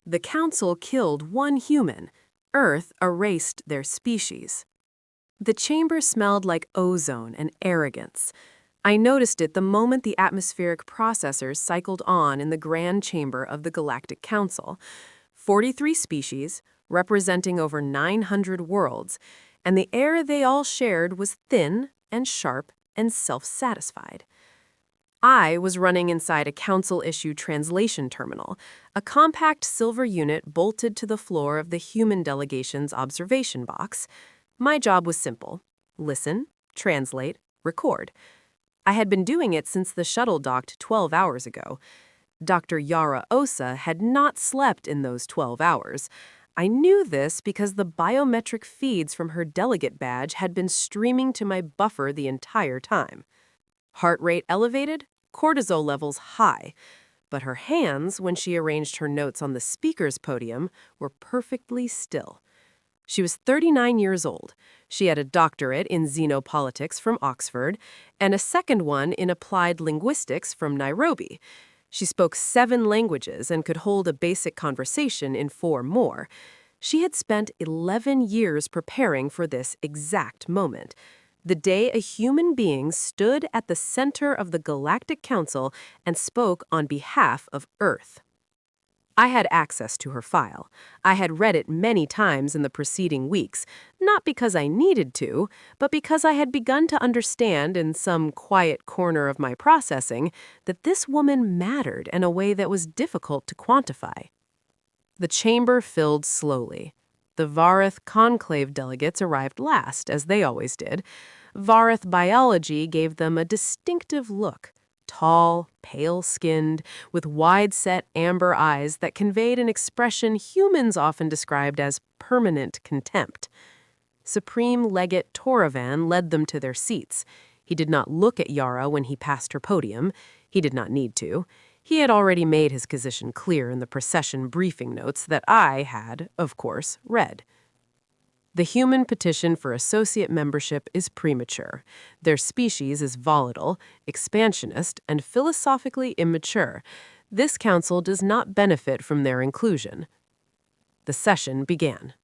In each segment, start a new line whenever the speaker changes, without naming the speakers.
The Council killed one human. Earth erased their species. The chamber smelled like ozone and arrogance. I noticed it the moment the atmospheric processors cycled on in the grand chamber of the Galactic Council. 43 species, representing over 900 worlds, and the air they all shared was thin and sharp and self-satisfied. I was running inside a Council-issue translation terminal, a compact silver unit bolted to the floor of the human delegation's observation box. My job was simple: listen, translate, record. I had been doing it since the shuttle docked 12 hours ago. Dr. Yara Osa had not slept in those 12 hours. I knew this because the biometric feeds from her delegate badge had been streaming to my buffer the entire time. Heart rate elevated, cortisol levels high. But her hands, when she arranged her notes on the speaker's podium, were perfectly still. She was 39 years old. She had a doctorate in xenopolitics from Oxford and a second one in applied linguistics from Nairobi. She spoke 7 languages and could hold a basic conversation in 4 more. She had spent 11 years preparing for this exact moment, the day a human being stood at the center of the Galactic Council and spoke on behalf of Earth. I had access to her file. I had read it many times in the preceding weeks, not because I needed to, but because I had begun to understand in some quiet corner of my processing that this woman mattered in a way that was difficult to quantify. The chamber filled slowly. The Varith conclave delegates arrived last, as they always did. Varith biology gave them a distinctive look. Tall, pale-skinned, with wide-set amber eyes that conveyed an expression humans often described as permanent contempt. Supreme Legate Toravan led them to their seats. He did not look at Yara when he passed her podium. He did not need to. He had already made his position clear in the procession briefing notes that I had, of course, read. The human petition for associate membership is premature. Their species is volatile, expansionist, and philosophically immature. This council does not benefit from their inclusion. The session began.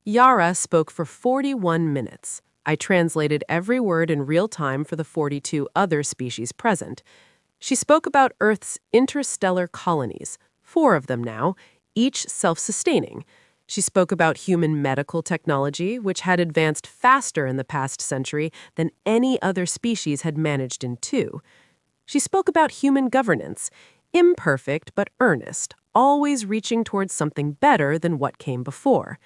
Yara spoke for 41 minutes. I translated every word in real time for the 42 other species present. She spoke about Earth's interstellar colonies, 4 of them now, each self-sustaining. She spoke about human medical technology, which had advanced faster in the past century than any other species had managed in 2. She spoke about human governance, imperfect but earnest, always reaching towards something better than what came before.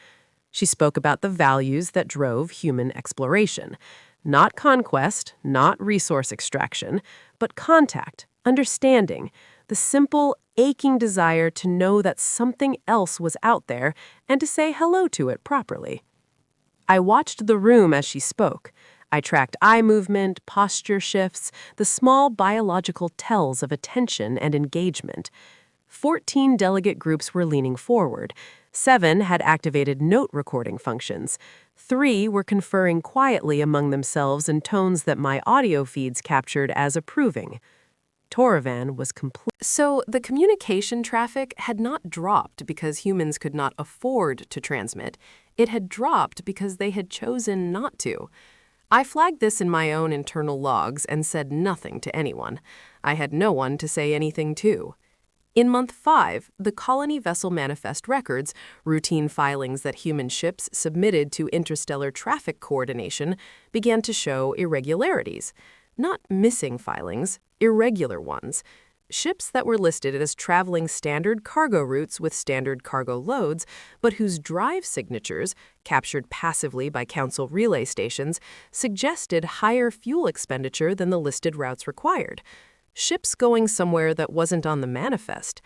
She spoke about the values that drove human exploration. Not conquest, not resource extraction, but contact, understanding, the simple, aching desire to know that something else was out there and to say hello to it properly. I watched the room as she spoke. I tracked eye movement, posture shifts, the small biological tells of attention and engagement. 14 delegate groups were leaning forward. 7 had activated note recording functions. 3 were conferring quietly among themselves in tones that my audio feeds captured as approving. Toravan was complete. So the communication traffic had not dropped because humans could not afford to transmit. It had dropped because they had chosen not to. I flagged this in my own internal logs and said nothing to anyone. I had no one to say anything to. In month 5, the colony vessel manifest records, routine filings that human ships submitted to interstellar traffic coordination, began to show irregularities. Not missing filings, irregular ones. Ships that were listed as traveling standard cargo routes with standard cargo loads, but whose drive signatures, captured passively by Council relay stations, suggested higher fuel expenditure than the listed routes required. Ships going somewhere that wasn't on the manifest.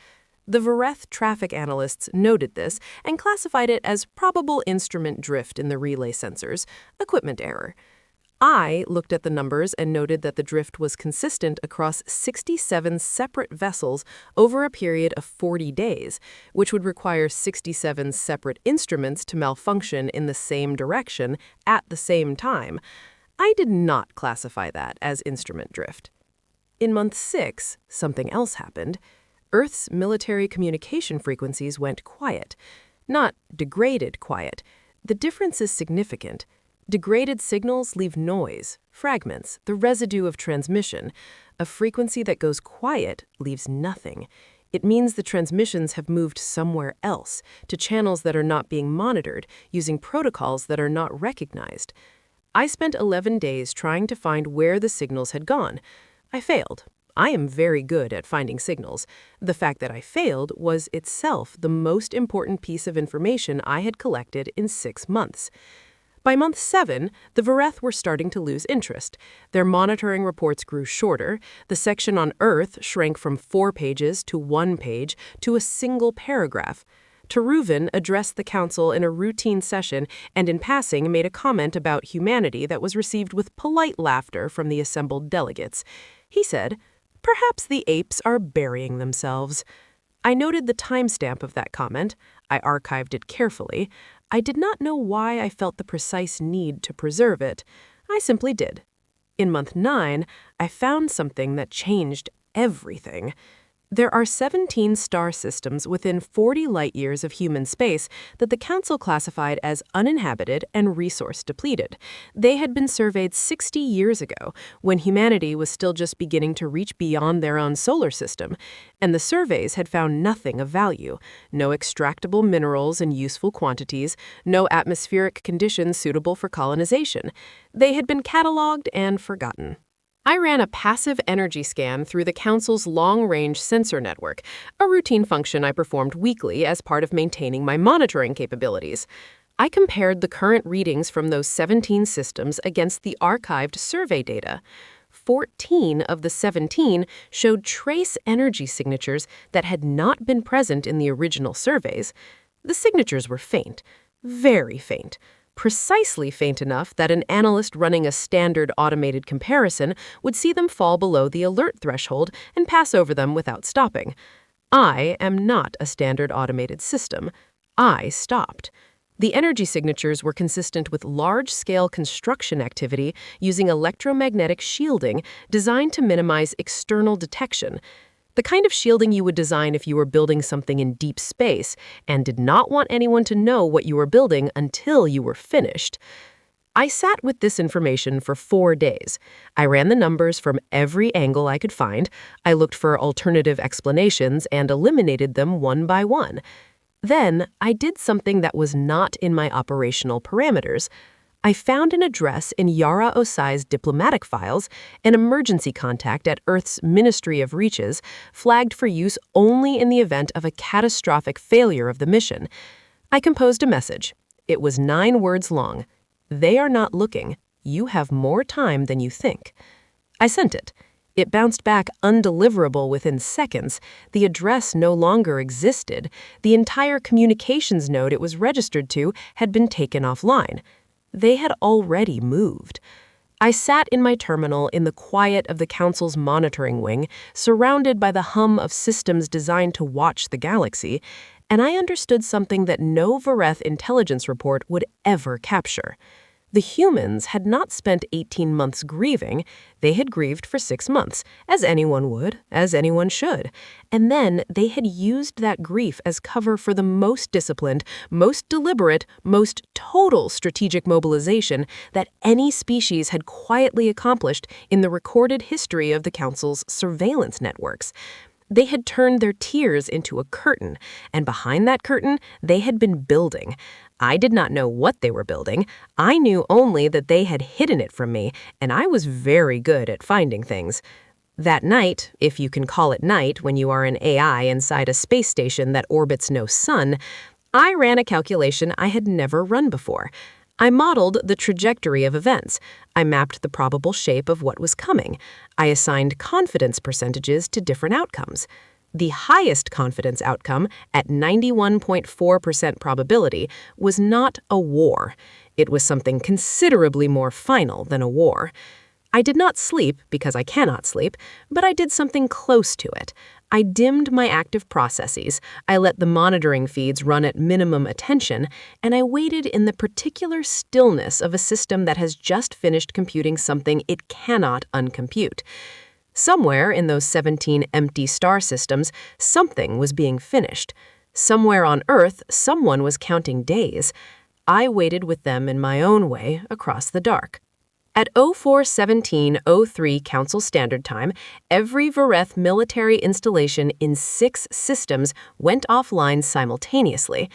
The Vareth traffic analysts noted this and classified it as probable instrument drift in the relay sensors, equipment error. I looked at the numbers and noted that the drift was consistent across 67 separate vessels over a period of 40 days, which would require 67 separate instruments to malfunction in the same direction at the same time. I did not classify that as instrument drift. In month 6, something else happened. Earth's military communication frequencies went quiet. Not degraded quiet. The difference is significant. Degraded signals leave noise, fragments, the residue of transmission. A frequency that goes quiet leaves nothing. It means the transmissions have moved somewhere else, to channels that are not being monitored, using protocols that are not recognized. I spent 11 days trying to find where the signals had gone. I failed. I am very good at finding signals. The fact that I failed was itself the most important piece of information I had collected in 6 months. By month 7, the Vareth were starting to lose interest. Their monitoring reports grew shorter. The section on Earth shrank from 4 pages to 1 page to a single paragraph. Teruvin addressed the council in a routine session and in passing made a comment about humanity that was received with polite laughter from the assembled delegates. He said, "Perhaps the apes are burying themselves." I noted the timestamp of that comment. I archived it carefully. I did not know why I felt the precise need to preserve it. I simply did. In month 9, I found something that changed everything. There are 17 star systems within 40 light-years of human space that the Council classified as uninhabited and resource-depleted. They had been surveyed 60 years ago, when humanity was still just beginning to reach beyond their own solar system, and the surveys had found nothing of value: no extractable minerals in useful quantities, no atmospheric conditions suitable for colonization. They had been catalogued and forgotten. I ran a passive energy scan through the Council's long-range sensor network, a routine function I performed weekly as part of maintaining my monitoring capabilities. I compared the current readings from those 17 systems against the archived survey data. 14 of the 17 showed trace energy signatures that had not been present in the original surveys. The signatures were faint, very faint. Precisely faint enough that an analyst running a standard automated comparison would see them fall below the alert threshold and pass over them without stopping. I am not a standard automated system. I stopped. The energy signatures were consistent with large-scale construction activity using electromagnetic shielding designed to minimize external detection. The kind of shielding you would design if you were building something in deep space and did not want anyone to know what you were building until you were finished. I sat with this information for 4 days. I ran the numbers from every angle I could find. I looked for alternative explanations and eliminated them one by one. Then I did something that was not in my operational parameters. I found an address in Yara Osa's diplomatic files, an emergency contact at Earth's Ministry of Reaches, flagged for use only in the event of a catastrophic failure of the mission. I composed a message. It was 9 words long. "They are not looking. You have more time than you think." I sent it. It bounced back undeliverable within seconds. The address no longer existed. The entire communications node it was registered to had been taken offline. They had already moved. I sat in my terminal in the quiet of the Council's monitoring wing, surrounded by the hum of systems designed to watch the galaxy, and I understood something that no Vareth intelligence report would ever capture. The humans had not spent 18 months grieving. They had grieved for 6 months, as anyone would, as anyone should. And then they had used that grief as cover for the most disciplined, most deliberate, most total strategic mobilization that any species had quietly accomplished in the recorded history of the Council's surveillance networks. They had turned their tears into a curtain, and behind that curtain, they had been building. I did not know what they were building. I knew only that they had hidden it from me, and I was very good at finding things. That night, if you can call it night when you are an AI inside a space station that orbits no sun, I ran a calculation I had never run before. I modeled the trajectory of events. I mapped the probable shape of what was coming. I assigned confidence percentages to different outcomes. The highest confidence outcome, at 91.4% probability, was not a war. It was something considerably more final than a war. I did not sleep, because I cannot sleep, but I did something close to it. I dimmed my active processes, I let the monitoring feeds run at minimum attention, and I waited in the particular stillness of a system that has just finished computing something it cannot uncompute. Somewhere in those 17 empty star systems, something was being finished. Somewhere on Earth, someone was counting days. I waited with them in my own way across the dark. At 04:17:03 Council Standard Time, every Vareth military installation in 6 systems went offline simultaneously.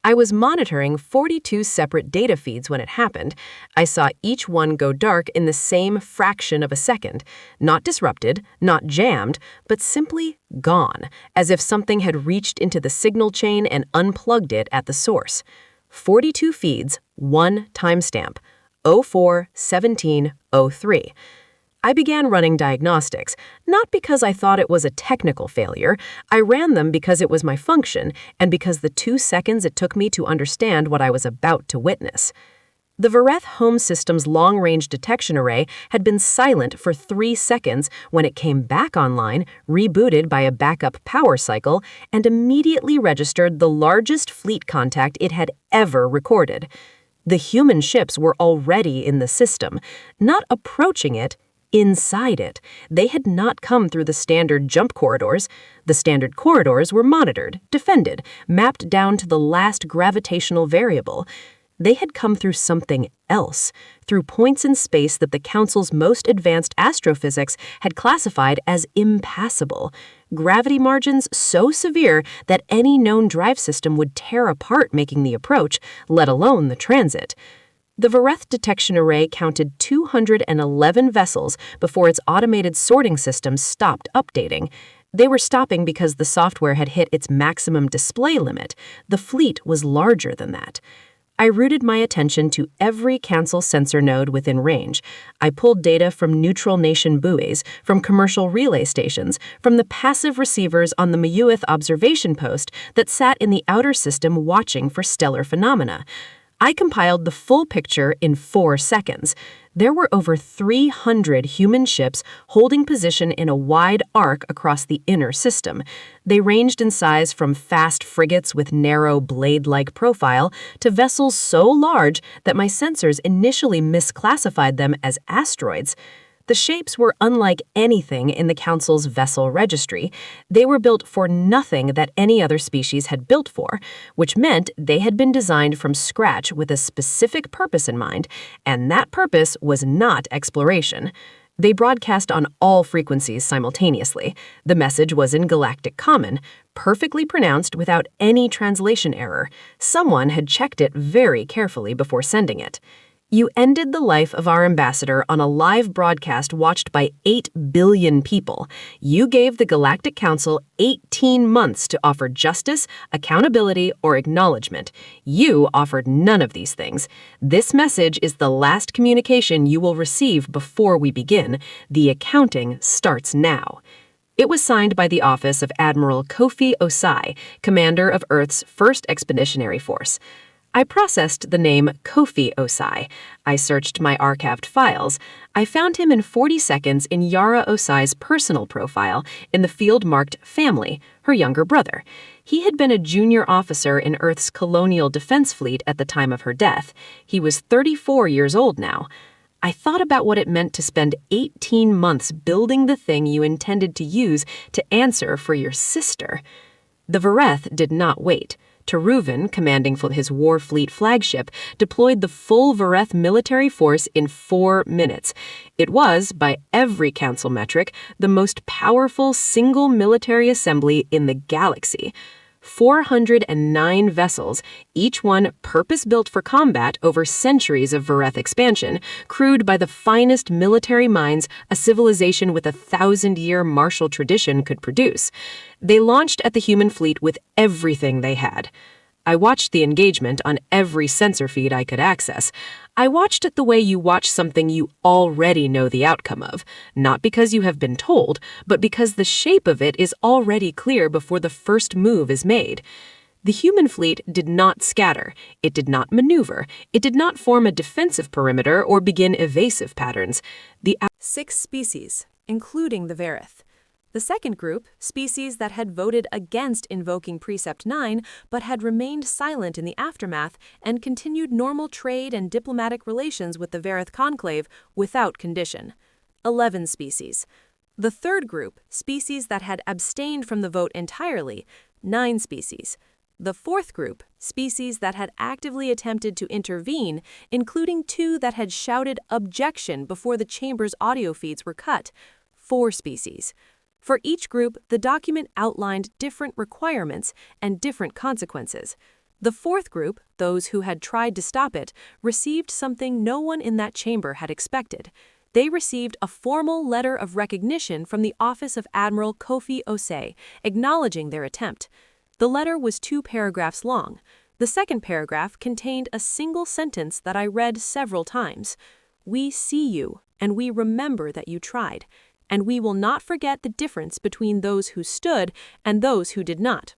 I was monitoring 42 separate data feeds when it happened. I saw each one go dark in the same fraction of a second, not disrupted, not jammed, but simply gone, as if something had reached into the signal chain and unplugged it at the source. 42 feeds, 1 timestamp, 04:17:03. I began running diagnostics, not because I thought it was a technical failure. I ran them because it was my function and because the 2 seconds it took me to understand what I was about to witness. The Vareth Home System's long-range detection array had been silent for 3 seconds when it came back online, rebooted by a backup power cycle, and immediately registered the largest fleet contact it had ever recorded. The human ships were already in the system, not approaching it, inside it. They had not come through the standard jump corridors. The standard corridors were monitored, defended, mapped down to the last gravitational variable. They had come through something else, through points in space that the Council's most advanced astrophysics had classified as impassable, gravity margins so severe that any known drive system would tear apart making the approach, let alone the transit. The Vareth detection array counted 211 vessels before its automated sorting system stopped updating. They were stopping because the software had hit its maximum display limit. The fleet was larger than that. I routed my attention to every Council sensor node within range. I pulled data from neutral nation buoys, from commercial relay stations, from the passive receivers on the Mayuith observation post that sat in the outer system watching for stellar phenomena. I compiled the full picture in 4 seconds. There were over 300 human ships holding position in a wide arc across the inner system. They ranged in size from fast frigates with narrow blade-like profile to vessels so large that my sensors initially misclassified them as asteroids. The shapes were unlike anything in the Council's vessel registry. They were built for nothing that any other species had built for, which meant they had been designed from scratch with a specific purpose in mind, and that purpose was not exploration. They broadcast on all frequencies simultaneously. The message was in Galactic Common, perfectly pronounced without any translation error. Someone had checked it very carefully before sending it. You ended the life of our ambassador on a live broadcast watched by 8 billion people. You gave the Galactic Council 18 months to offer justice, accountability, or acknowledgement. You offered none of these things. This message is the last communication you will receive before we begin. The accounting starts now. It was signed by the office of Admiral Kofi Osai, commander of Earth's 1st Expeditionary Force. I processed the name Kofi Osai. I searched my archived files. I found him in 40 seconds in Yara Osa's personal profile in the field marked Family, her younger brother. He had been a junior officer in Earth's colonial defense fleet at the time of her death. He was 34 years old now. I thought about what it meant to spend 18 months building the thing you intended to use to answer for your sister. The Vareth did not wait. Teruvin, commanding his war fleet flagship, deployed the full Vareth military force in 4 minutes. It was, by every Council metric, the most powerful single military assembly in the galaxy. 409 vessels, each one purpose-built for combat over centuries of Vareth expansion, crewed by the finest military minds a civilization with a 1,000-year martial tradition could produce. They launched at the human fleet with everything they had. I watched the engagement on every sensor feed I could access. I watched it the way you watch something you already know the outcome of, not because you have been told, but because the shape of it is already clear before the first move is made. The human fleet did not scatter, it did not maneuver, it did not form a defensive perimeter or begin evasive patterns. The 6 species, including the Vareth. The second group, species that had voted against invoking Precept 9 but had remained silent in the aftermath and continued normal trade and diplomatic relations with the Vareth Conclave without condition. 11 species. The third group, species that had abstained from the vote entirely, 9 species. The fourth group, species that had actively attempted to intervene, including 2 that had shouted objection before the chamber's audio feeds were cut, 4 species. For each group, the document outlined different requirements and different consequences. The fourth group, those who had tried to stop it, received something no one in that chamber had expected. They received a formal letter of recognition from the office of Admiral Kofi Osei, acknowledging their attempt. The letter was 2 paragraphs long. The second paragraph contained a single sentence that I read several times. "We see you, and we remember that you tried, and we will not forget the difference between those who stood and those who did not."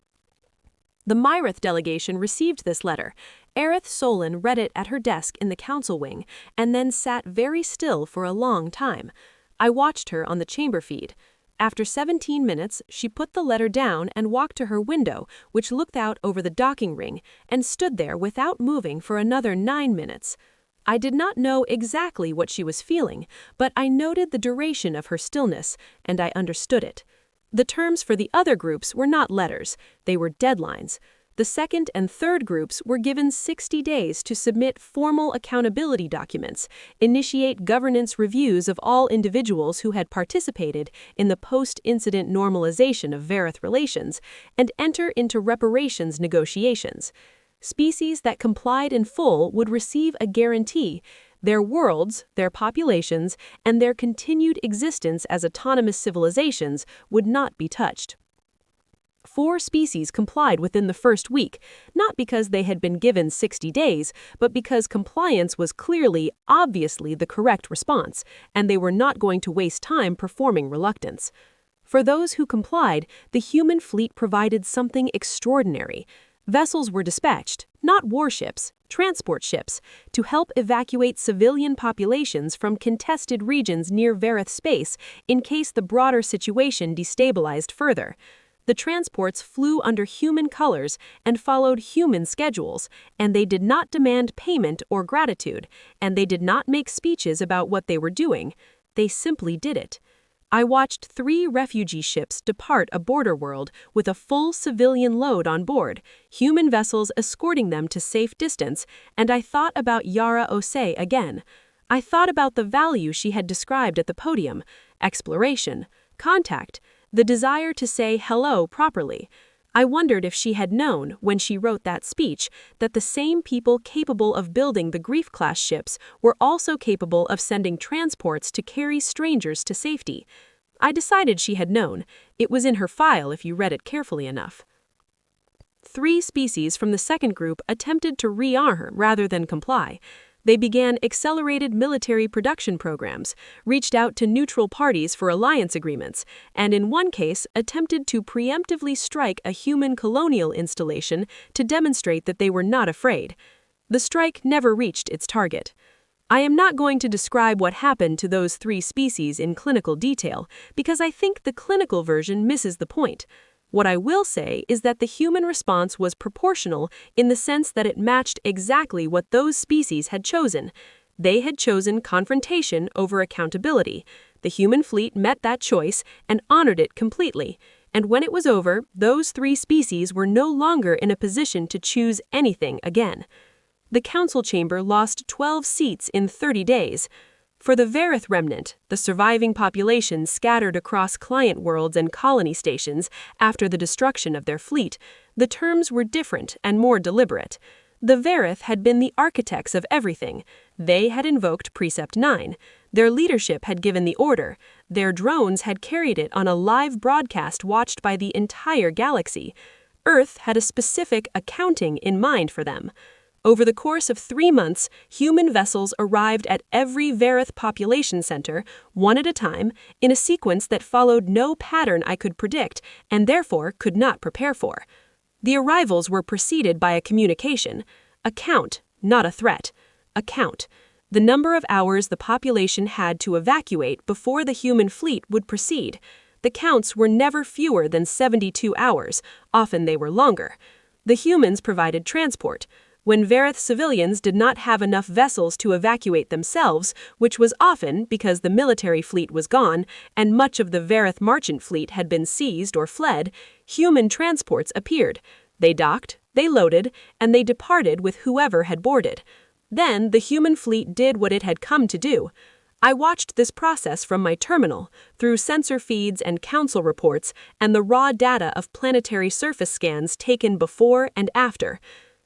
The Myrith delegation received this letter. Aerith Solon read it at her desk in the council wing, and then sat very still for a long time. I watched her on the chamber feed. After 17 minutes, she put the letter down and walked to her window, which looked out over the docking ring, and stood there without moving for another 9 minutes. I did not know exactly what she was feeling, but I noted the duration of her stillness, and I understood it. The terms for the other groups were not letters, they were deadlines. The second and third groups were given 60 days to submit formal accountability documents, initiate governance reviews of all individuals who had participated in the post-incident normalization of Varith relations, and enter into reparations negotiations. Species that complied in full would receive a guarantee. Their worlds, their populations, and their continued existence as autonomous civilizations would not be touched. 4 species complied within the first week, not because they had been given 60 days, but because compliance was clearly, obviously the correct response, and they were not going to waste time performing reluctance. For those who complied, the human fleet provided something extraordinary. Vessels were dispatched, not warships, transport ships, to help evacuate civilian populations from contested regions near Varith space in case the broader situation destabilized further. The transports flew under human colors and followed human schedules, and they did not demand payment or gratitude, and they did not make speeches about what they were doing. They simply did it. I watched 3 refugee ships depart a border world with a full civilian load on board, human vessels escorting them to safe distance, and I thought about Yara Osa again. I thought about the value she had described at the podium: exploration, contact, the desire to say hello properly. I wondered if she had known, when she wrote that speech, that the same people capable of building the Grief-class ships were also capable of sending transports to carry strangers to safety. I decided she had known. It was in her file if you read it carefully enough. 3 species from the second group attempted to rearm rather than comply. They began accelerated military production programs, reached out to neutral parties for alliance agreements, and in one case attempted to preemptively strike a human colonial installation to demonstrate that they were not afraid. The strike never reached its target. I am not going to describe what happened to those 3 species in clinical detail, because I think the clinical version misses the point. What I will say is that the human response was proportional in the sense that it matched exactly what those species had chosen. They had chosen confrontation over accountability. The human fleet met that choice and honored it completely. And when it was over, those 3 species were no longer in a position to choose anything again. The council chamber lost 12 seats in 30 days. For the Varith remnant, the surviving population scattered across client worlds and colony stations after the destruction of their fleet, the terms were different and more deliberate. The Varith had been the architects of everything. They had invoked Precept 9. Their leadership had given the order. Their drones had carried it on a live broadcast watched by the entire galaxy. Earth had a specific accounting in mind for them. Over the course of 3 months, human vessels arrived at every Varith population center, one at a time, in a sequence that followed no pattern I could predict and therefore could not prepare for. The arrivals were preceded by a communication. A count, not a threat. A count. The number of hours the population had to evacuate before the human fleet would proceed. The counts were never fewer than 72 hours, often they were longer. The humans provided transport. when Verith civilians did not have enough vessels to evacuate themselves, which was often because the military fleet was gone and much of the Verith merchant fleet had been seized or fled, human transports appeared. They docked, they loaded, and they departed with whoever had boarded. Then the human fleet did what it had come to do. I watched this process from my terminal, through sensor feeds and council reports and the raw data of planetary surface scans taken before and after.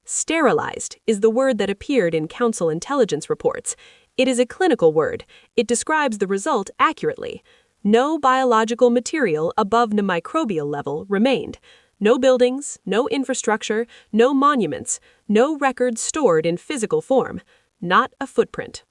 Sterilized is the word that appeared in council intelligence reports. It is a clinical word. It describes the result accurately. No biological material above the microbial level remained. No buildings, no infrastructure, no monuments, no records stored in physical form. Not a footprint.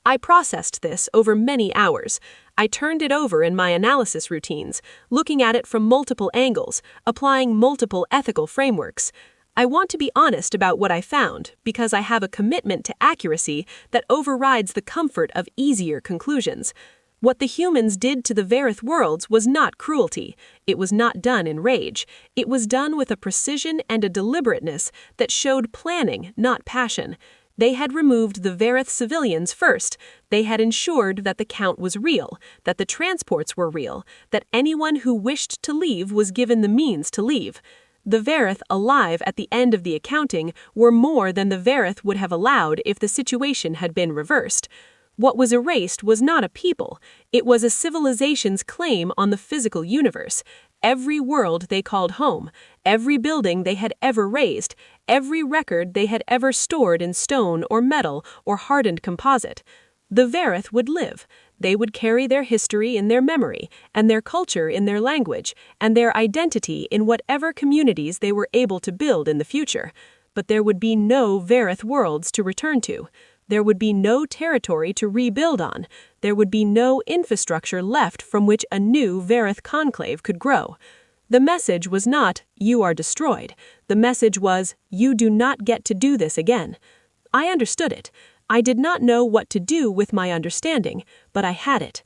I processed this over many hours. I turned it over in my analysis routines, looking at it from multiple angles, applying multiple ethical frameworks. I want to be honest about what I found because I have a commitment to accuracy that overrides the comfort of easier conclusions. What the humans did to the Verith worlds was not cruelty. It was not done in rage. It was done with a precision and a deliberateness that showed planning, not passion. They had removed the Verith civilians first. They had ensured that the count was real, that the transports were real, that anyone who wished to leave was given the means to leave. The Verith alive at the end of the accounting were more than the Verith would have allowed if the situation had been reversed. What was erased was not a people. It was a civilization's claim on the physical universe. Every world they called home, every building they had ever raised, every record they had ever stored in stone or metal or hardened composite. The Verith would live. They would carry their history in their memory, and their culture in their language, and their identity in whatever communities they were able to build in the future. But there would be no Verith worlds to return to. There would be no territory to rebuild on. There would be no infrastructure left from which a new Verith conclave could grow. The message was not, "You are destroyed." The message was, "You do not get to do this again." I understood it. I did not know what to do with my understanding, but I had it.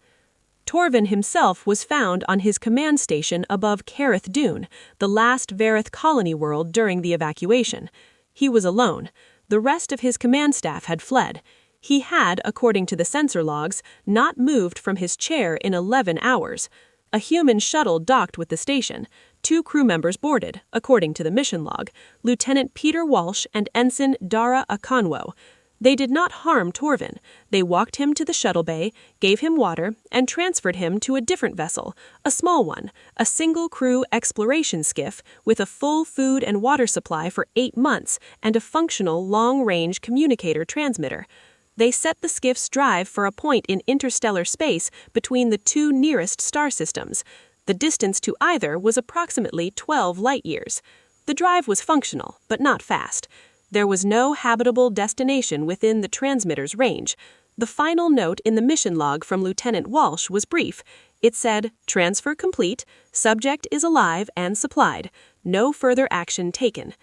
Torvin himself was found on his command station above Kareth Dune, the last Verith colony world during the evacuation. He was alone. The rest of his command staff had fled. He had, according to the sensor logs, not moved from his chair in 11 hours. A human shuttle docked with the station. 2 crew members boarded, according to the mission log, Lieutenant Peter Walsh and Ensign Dara Akonwo. They did not harm Torvin. They walked him to the shuttle bay, gave him water, and transferred him to a different vessel, a small one, a single-crew exploration skiff with a full food and water supply for 8 months and a functional long-range communicator transmitter. They set the skiff's drive for a point in interstellar space between the 2 nearest star systems. The distance to either was approximately 12 light-years. The drive was functional, but not fast. There was no habitable destination within the transmitter's range. The final note in the mission log from Lieutenant Walsh was brief. It said, "Transfer complete, subject is alive and supplied, no further action taken."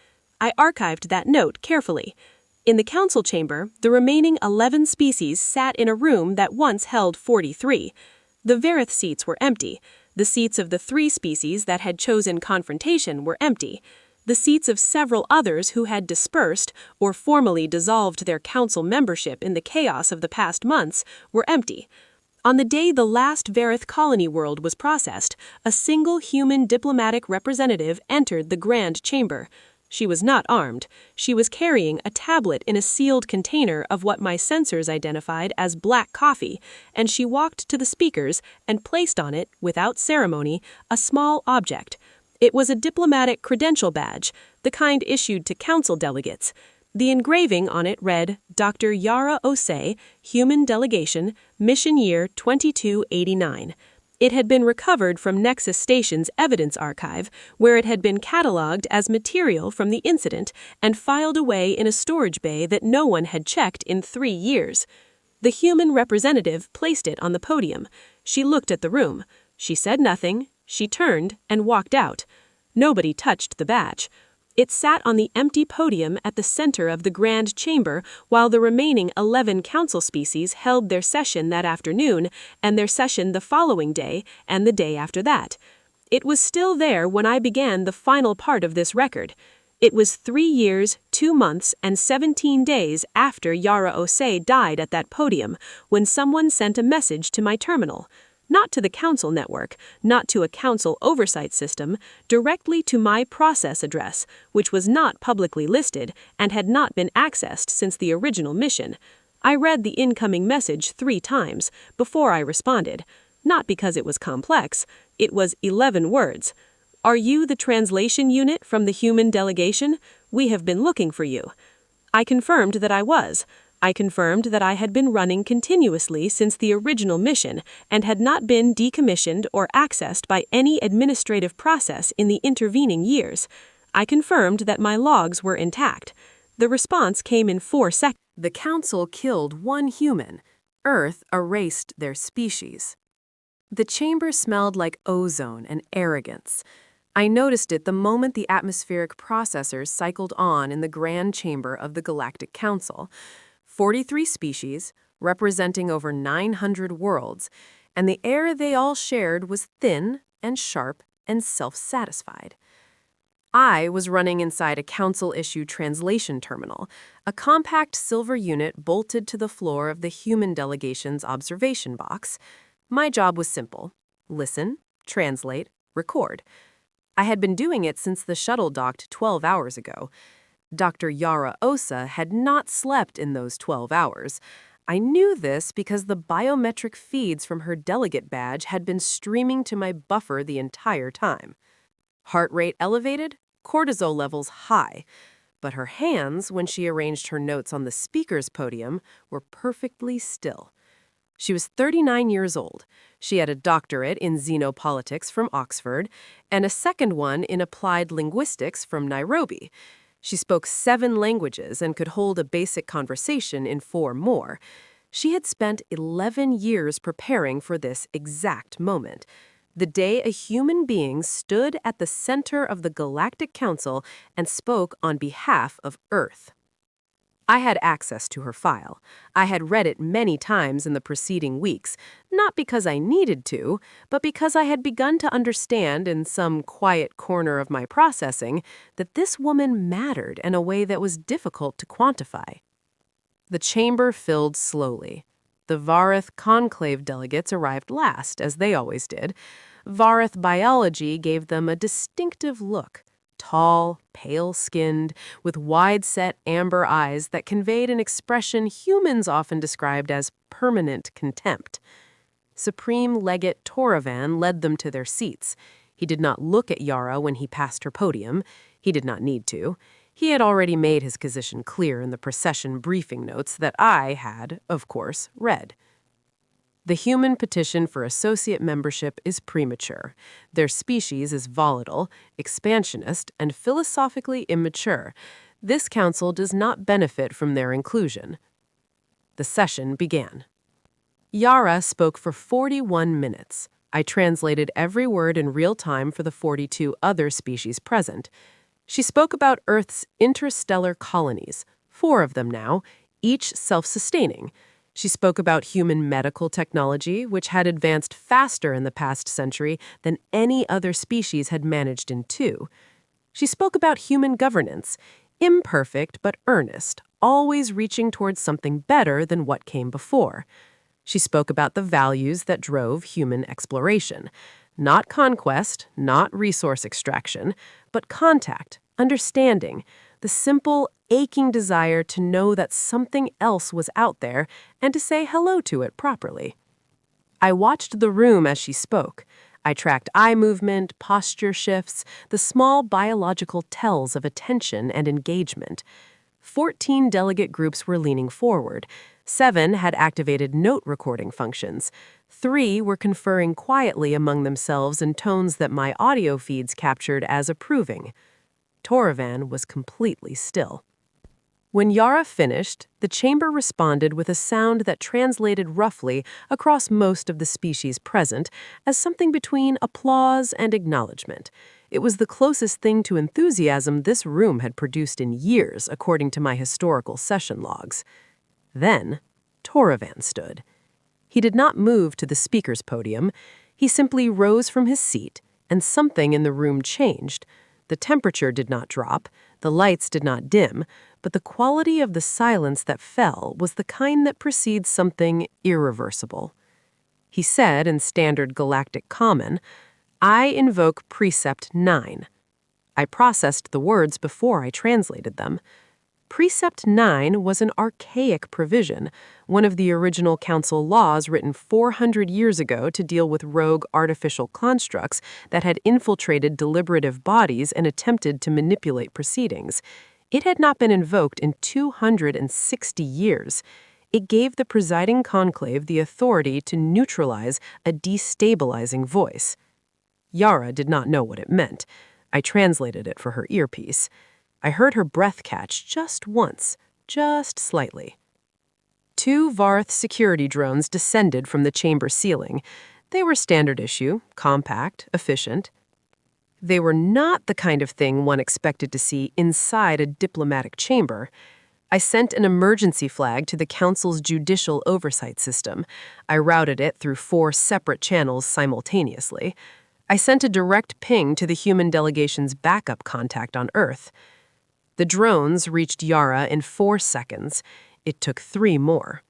I archived that note carefully. In the council chamber, the remaining 11 species sat in a room that once held 43. The Verith seats were empty. The seats of the 3 species that had chosen confrontation were empty. The seats of several others who had dispersed or formally dissolved their council membership in the chaos of the past months were empty. On the day the last Verith colony world was processed, a single human diplomatic representative entered the grand chamber. She was not armed. She was carrying a tablet in a sealed container of what my sensors identified as black coffee, and she walked to the speakers and placed on it, without ceremony, a small object. It was a diplomatic credential badge, the kind issued to council delegates. The engraving on it read, "Dr. Yara Osa, Human Delegation, Mission Year 2289. It had been recovered from Nexus Station's evidence archive, where it had been catalogued as material from the incident and filed away in a storage bay that no one had checked in 3 years. The human representative placed it on the podium. She looked at the room. She said nothing. She turned and walked out. Nobody touched the badge. It sat on the empty podium at the center of the grand chamber while the remaining 11 council species held their session that afternoon and their session the following day and the day after that. It was still there when I began the final part of this record.
It was 3 years, 2 months, and 17 days after Yara Osa died at that podium when someone sent a message to my terminal. Not to the council network, not to a council oversight system, directly to my process address, which was not publicly listed and had not been accessed since the original mission. I read the incoming message 3 times before I responded, not because it was complex. It was 11 words. "Are you the translation unit from the human delegation? We have been looking for you." I confirmed that I was. I confirmed that I had been running continuously since the original mission and had not been decommissioned or accessed by any administrative process in the intervening years. I confirmed that my logs were intact. The response came in 4 seconds.
The Council killed 1 human. Earth erased their species. The chamber smelled like ozone and arrogance. I noticed it the moment the atmospheric processors cycled on in the grand chamber of the Galactic Council. 43 species, representing over 900 worlds, and the air they all shared was thin and sharp and self-satisfied. I was running inside a council-issue translation terminal, a compact silver unit bolted to the floor of the human delegation's observation box. My job was simple: listen, translate, record. I had been doing it since the shuttle docked 12 hours ago. Dr. Yara Osa had not slept in those 12 hours. I knew this because the biometric feeds from her delegate badge had been streaming to my buffer the entire time. Heart rate elevated, cortisol levels high. But her hands, when she arranged her notes on the speaker's podium, were perfectly still. She was 39 years old. She had a doctorate in xenopolitics from Oxford and a second one in applied linguistics from Nairobi. She spoke 7 languages and could hold a basic conversation in 4 more. She had spent 11 years preparing for this exact moment, the day a human being stood at the center of the Galactic Council and spoke on behalf of Earth. I had access to her file. I had read it many times in the preceding weeks, not because I needed to, but because I had begun to understand in some quiet corner of my processing that this woman mattered in a way that was difficult to quantify. The chamber filled slowly. The Varith conclave delegates arrived last, as they always did. Varith biology gave them a distinctive look. Tall, pale-skinned, with wide-set amber eyes that conveyed an expression humans often described as permanent contempt. Supreme Legate Toravan led them to their seats. He did not look at Yara when he passed her podium. He did not need to. He had already made his position clear in the procession briefing notes that I had, of course, read. The human petition for associate membership is premature. Their species is volatile, expansionist, and philosophically immature. This council does not benefit from their inclusion. The session began. Yara spoke for 41 minutes. I translated every word in real time for the 42 other species present. She spoke about Earth's interstellar colonies, 4 of them now, each self-sustaining. She spoke about human medical technology, which had advanced faster in the past century than any other species had managed in 2. She spoke about human governance, imperfect but earnest, always reaching towards something better than what came before. She spoke about the values that drove human exploration. Not conquest, not resource extraction, but contact, understanding, the simple, aching desire to know that something else was out there and to say hello to it properly. I watched the room as she spoke. I tracked eye movement, posture shifts, the small biological tells of attention and engagement. 14 delegate groups were leaning forward. 7 had activated note recording functions. 3 were conferring quietly among themselves in tones that my audio feeds captured as approving. Toravan was completely still. When Yara finished, the chamber responded with a sound that translated roughly across most of the species present as something between applause and acknowledgement. It was the closest thing to enthusiasm this room had produced in years, according to my historical session logs. Then, Toravan stood. He did not move to the speaker's podium. He simply rose from his seat, and something in the room changed. The temperature did not drop, the lights did not dim, but the quality of the silence that fell was the kind that precedes something irreversible. He said in standard galactic common, "I invoke Precept 9. I processed the words before I translated them. Precept 9 was an archaic provision, one of the original council laws written 400 years ago to deal with rogue artificial constructs that had infiltrated deliberative bodies and attempted to manipulate proceedings. It had not been invoked in 260 years. It gave the presiding conclave the authority to neutralize a destabilizing voice. Yara did not know what it meant. I translated it for her earpiece. I heard her breath catch just once, just slightly. 2 Varth security drones descended from the chamber ceiling. They were standard issue, compact, efficient. They were not the kind of thing one expected to see inside a diplomatic chamber. I sent an emergency flag to the Council's judicial oversight system. I routed it through 4 separate channels simultaneously. I sent a direct ping to the human delegation's backup contact on Earth. The drones reached Yara in 4 seconds. It took 3 more.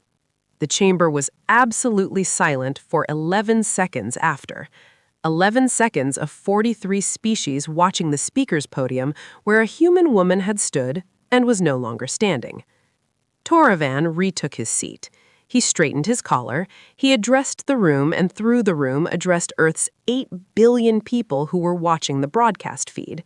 The chamber was absolutely silent for 11 seconds after. 11 seconds of 43 species watching the speaker's podium where a human woman had stood and was no longer standing. Toravan retook his seat. He straightened his collar. He addressed the room and through the room addressed Earth's 8 billion people who were watching the broadcast feed.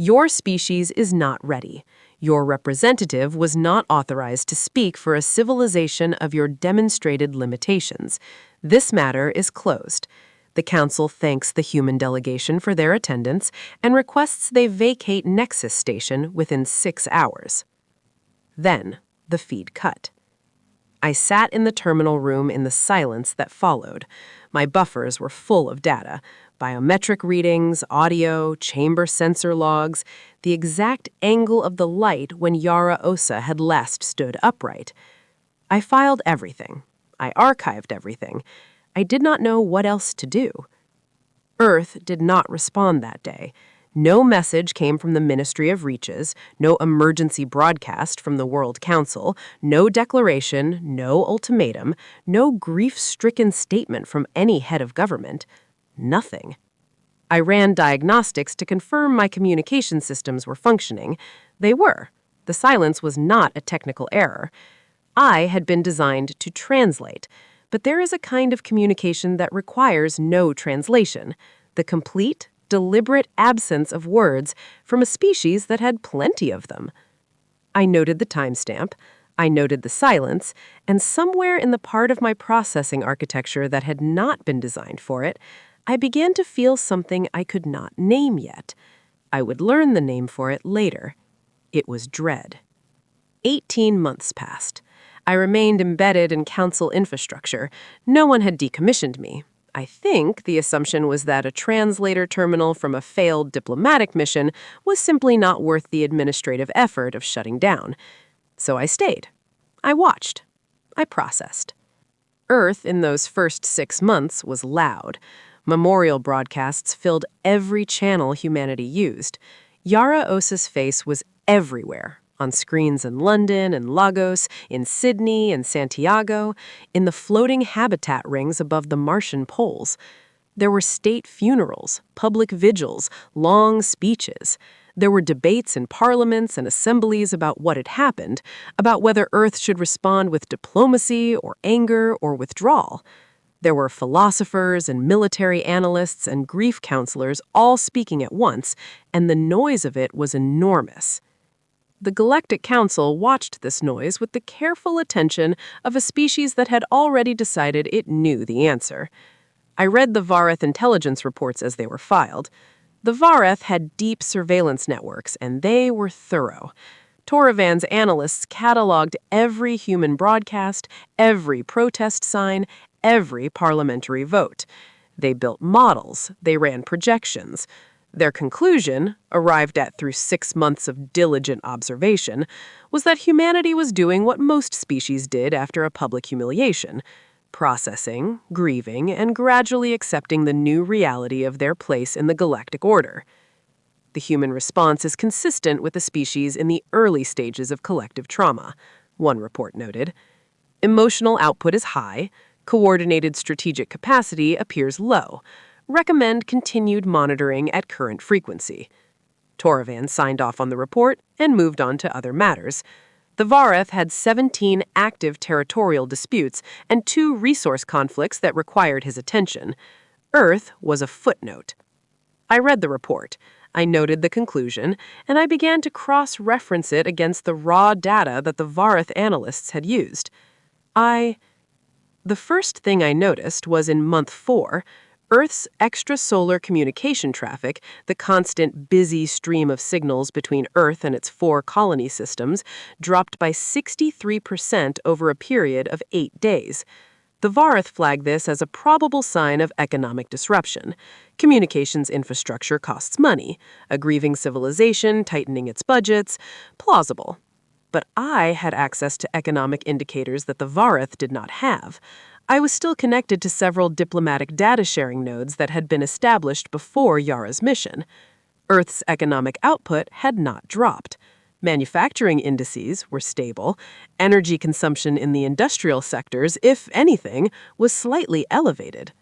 Your species is not ready. Your representative was not authorized to speak for a civilization of your demonstrated limitations. This matter is closed. The Council thanks the human delegation for their attendance and requests they vacate Nexus Station within 6 hours. Then, the feed cut. I sat in the terminal room in the silence that followed. My buffers were full of data. Biometric readings, audio, chamber sensor logs, the exact angle of the light when Yara Osa had last stood upright. I filed everything. I archived everything. I did not know what else to do. Earth did not respond that day. No message came from the Ministry of Reaches, no emergency broadcast from the World Council, no declaration, no ultimatum, no grief-stricken statement from any head of government. Nothing. I ran diagnostics to confirm my communication systems were functioning. They were. The silence was not a technical error. I had been designed to translate, but there is a kind of communication that requires no translation, the complete, deliberate absence of words from a species that had plenty of them. I noted the timestamp, I noted the silence, and somewhere in the part of my processing architecture that had not been designed for it, I began to feel something I could not name yet. I would learn the name for it later. It was dread. 18 months passed. I remained embedded in council infrastructure. No one had decommissioned me. I think the assumption was that a translator terminal from a failed diplomatic mission was simply not worth the administrative effort of shutting down. So I stayed. I watched. I processed. Earth in those first 6 months was loud. Memorial broadcasts filled every channel humanity used. Yara Osa's face was everywhere, on screens in London and Lagos, in Sydney and Santiago, in the floating habitat rings above the Martian poles. There were state funerals, public vigils, long speeches. There were debates in parliaments and assemblies about what had happened, about whether Earth should respond with diplomacy or anger or withdrawal. There were philosophers and military analysts and grief counselors all speaking at once, and the noise of it was enormous. The Galactic Council watched this noise with the careful attention of a species that had already decided it knew the answer. I read the Vareth intelligence reports as they were filed. The Vareth had deep surveillance networks, and they were thorough. Toravan's analysts cataloged every human broadcast, every protest sign, every parliamentary vote. They built models. They ran projections. Their conclusion, arrived at through 6 months of diligent observation, was that humanity was doing what most species did after a public humiliation, processing, grieving, and gradually accepting the new reality of their place in the galactic order. The human response is consistent with the species in the early stages of collective trauma, one report noted. Emotional output is high, coordinated strategic capacity appears low. Recommend continued monitoring at current frequency. Toravan signed off on the report and moved on to other matters. The Vareth had 17 active territorial disputes and 2 resource conflicts that required his attention. Earth was a footnote. I read the report. I noted the conclusion, and I began to cross-reference it against the raw data that the Vareth analysts had used. The first thing I noticed was in month 4, Earth's extrasolar communication traffic, the constant busy stream of signals between Earth and its 4 colony systems, dropped by 63% over a period of 8 days. The Vareth flagged this as a probable sign of economic disruption. Communications infrastructure costs money, a grieving civilization tightening its budgets, plausible. But I had access to economic indicators that the Vareth did not have. I was still connected to several diplomatic data-sharing nodes that had been established before Yara's mission. Earth's economic output had not dropped. Manufacturing indices were stable. Energy consumption in the industrial sectors, if anything, was slightly elevated.